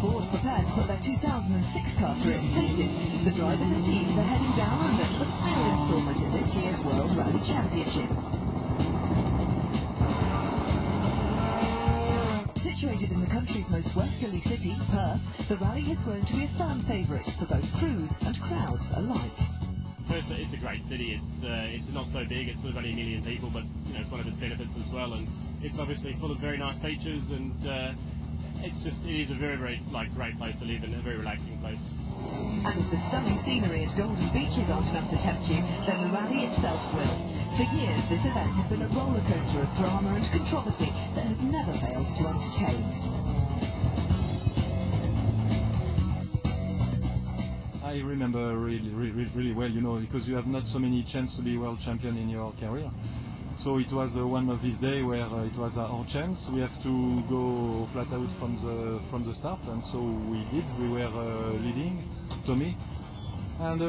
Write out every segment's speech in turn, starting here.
Ford prepare to put their 2006 car through its paces, the drivers and teams are heading down under for the final instalment in this year's World Rally Championship. Situated in the country's most westerly city, Perth, the rally has grown to be a firm favourite for both crews and crowds alike. Perth, it's a great city. It's not so big. It's sort of only 1 million people, but you know it's one of its benefits as well. And it's obviously full of very nice features, and it is a very great place to live and a very relaxing place. And if the stunning scenery and golden beaches aren't enough to tempt you, then the rally itself will. For years, this event has been a roller coaster of drama and controversy that has never failed to entertain. I remember really well, you know, because you have not so many chances to be world champion in your career. So it was one of these days where it was our chance. We have to go flat out from the start, and so we did. We were leading, Tommy, and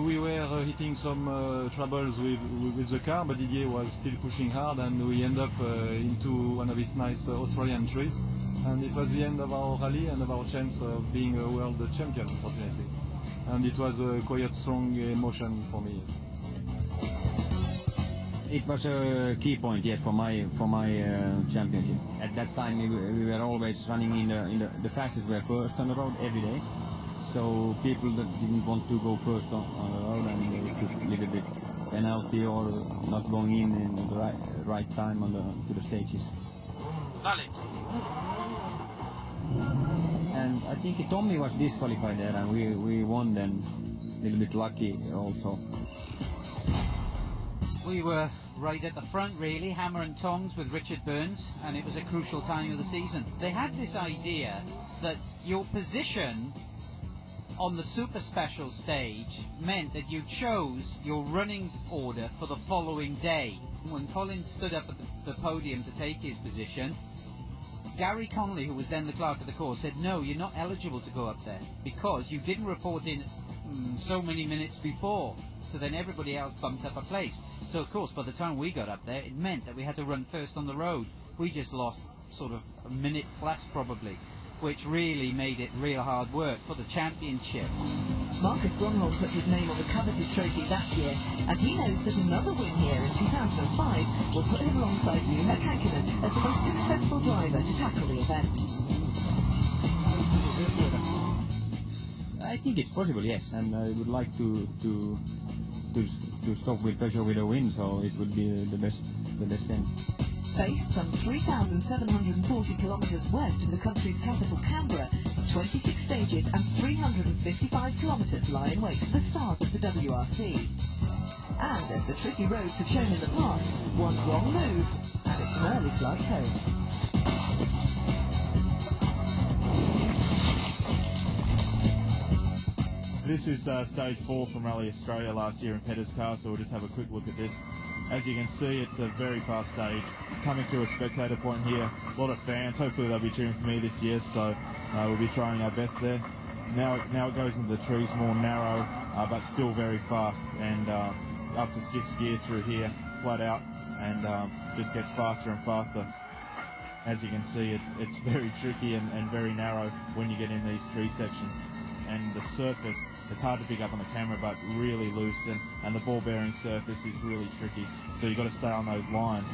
we were hitting some troubles with the car, but Didier was still pushing hard, and we end up into one of these nice Australian trees. And it was the end of our rally and of our chance of being a world champion, unfortunately. And it was a quite strong emotion for me. It was a key point, yes, for my championship. At that time, we were always running in the fastest were first on the road every day. So people that didn't want to go first on the road, and they took a little bit penalty or not going in the right time to the stages. Dale. And I think Tommy was disqualified there, and we won then. A little bit lucky also. We were right at the front, really, hammer and tongs with Richard Burns, and it was a crucial time of the season. They had this idea that your position on the super special stage meant that you chose your running order for the following day. When Colin stood up at the podium to take his position, Gary Connolly, who was then the clerk of the course, said, no, you're not eligible to go up there because you didn't report in so many minutes before. So then everybody else bumped up a place. So of course by the time we got up there, it meant that we had to run first on the road. We just lost sort of a minute plus probably, which really made it real hard work for the championship. Marcus Grönholm put his name on the coveted trophy that year, and he knows that another win here in 2005 will put him alongside Juha Häkkinen as the most successful driver to tackle the event. I think it's possible, yes, and I would like to stop with Peugeot with a win, so it would be the best end. Based some 3,740 kilometres west of the country's capital, Canberra, 26 stages and 355 kilometres lie in wait for the stars of the WRC. And as the tricky roads have shown in the past, one wrong move and it's an early flight home. This is stage 4 from Rally Australia last year in Petters Car, so we'll just have a quick look at this. As you can see, it's a very fast stage. Coming through a spectator point here, a lot of fans. Hopefully they'll be cheering for me this year, so we'll be trying our best there. Now it goes into the trees, more narrow, but still very fast, and up to 6th gear through here, flat out, and just gets faster and faster. As you can see, it's very tricky and very narrow when you get in these tree sections. And the surface, it's hard to pick up on the camera, but really loose, and the ball-bearing surface is really tricky, so you've got to stay on those lines.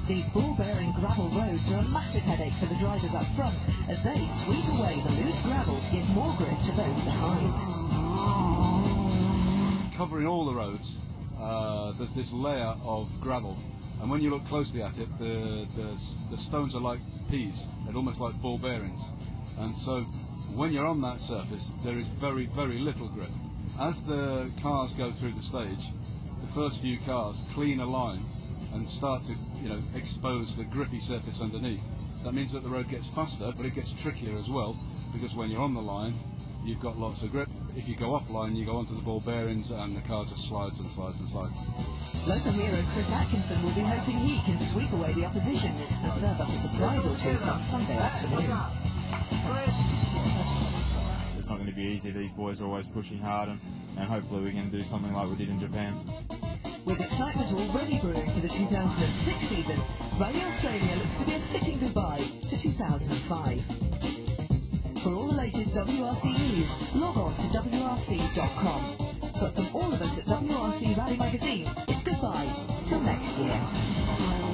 These ball-bearing gravel roads are a massive headache for the drivers up front as they sweep away the loose gravel to give more grip to those behind. Covering all the roads, there's this layer of gravel, and when you look closely at it, the stones are like peas. They're almost like ball bearings, and so when you're on that surface, there is very, very little grip. As the cars go through the stage, the first few cars clean a line and start to, expose the grippy surface underneath. That means that the road gets faster, but it gets trickier as well, because when you're on the line, you've got lots of grip. If you go offline, you go onto the ball bearings, and the car just slides and slides and slides. Local hero Chris Atkinson will be hoping he can sweep away the opposition and serve up a surprise or two come Sunday afternoon. It's not going to be easy. These boys are always pushing hard, and hopefully we can do something like we did in Japan. With excitement already brewing for the 2006 season, Rally Australia looks to be a fitting goodbye to 2005. For all the latest latest WRC news, log on to WRC.com. But from all of us at WRC Rally Magazine, it's goodbye till next year.